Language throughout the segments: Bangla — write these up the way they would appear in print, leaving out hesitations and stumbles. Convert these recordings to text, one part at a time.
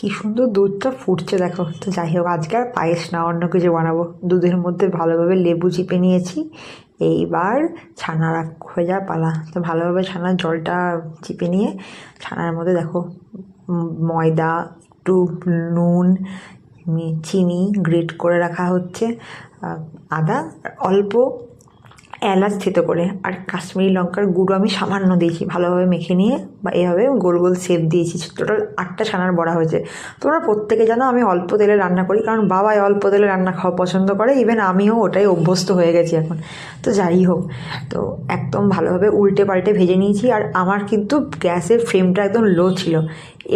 কি সুন্দর দুধটা ফুটছে দেখো। তো যাই হোক, আজকে আর পায়েস না, অন্য কিছু বানাবো। দুধের মধ্যে ভালোভাবে লেবু চিপে নিয়েছি। এইবার ছানা হয়ে যাওয়া পালা। তো ভালোভাবে ছানার জলটা চিপে নিয়ে ছানার মধ্যে দেখো ময়দা, একটু নুন, চিনি গ্রেট করে রাখা হচ্ছে, আদা, অল্প এলাচ থেতো করে, আর কাশ্মীরি লঙ্কার গুঁড়ো আমি সামান্য দিয়েছি। ভালোভাবে মেখে নিয়ে বা এভাবে গোল গোল শেপ দিয়েছি। টোটাল 8টা ছানার বড়া হয়েছে। তোমরা প্রত্যেকে জানো আমি অল্প তেলে রান্না করি, কারণ বাবাই অল্প তেলে রান্না খাওয়া পছন্দ করে। ইভেন আমিও ওটাই অভ্যস্ত হয়ে গেছি এখন। তো যাই হোক, তো একদম ভালোভাবে উল্টে পাল্টে ভেজে নিয়েছি। আর আমার কিন্তু গ্যাসের ফ্লেমটা একদম লো ছিল।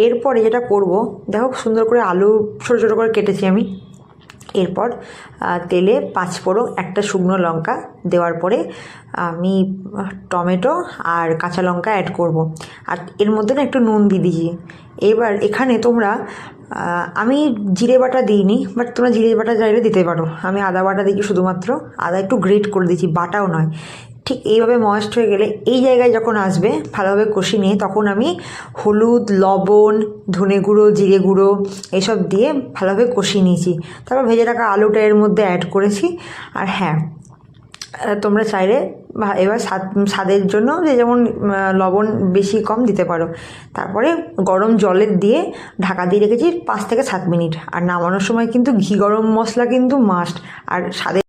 এরপরে যেটা করব, দেখো সুন্দর করে আলু ছোটো ছোটো করে কেটেছি আমি। এরপর তেলে 5 ফোড়ন, একটা শুকনো লঙ্কা দেওয়ার পরে আমি টমেটো আর কাঁচা লঙ্কা অ্যাড করব। আর এর মধ্যে না একটু নুন দিয়ে দিয়েছি। এবার এখানে তোমরা আমি জিরে বাটা দিইনি, বাট তোমরা জিরে বাটা চাইলে দিতে পারো। আমি আদা বাটা দিয়েছি শুধুমাত্র। আদা একটু গ্রেট করে দিয়েছি, বাটাও নয়। ঠিক এইভাবে ময়েস্ট হয়ে গেলে, এই জায়গায় যখন আসবে ভালোভাবে কষি নিয়ে, তখন আমি হলুদ, লবণ, ধনে গুঁড়ো, জিরে গুঁড়ো এসব দিয়ে ভালোভাবে কষিয়ে নিয়েছি। তারপর ভেজে রাখা আলুটা এর মধ্যে অ্যাড করেছি। আর হ্যাঁ, তোমরা চাইলে এবার স্বাদের জন্য যে যেমন লবণ বেশি কম দিতে পারো। তারপরে গরম জলের দিয়ে ঢাকা দিয়ে রেখেছি 5 থেকে 7 মিনিট। আর নামানোর সময় কিন্তু ঘি গরম মশলা কিন্তু মাস্ট। আর স্বাদের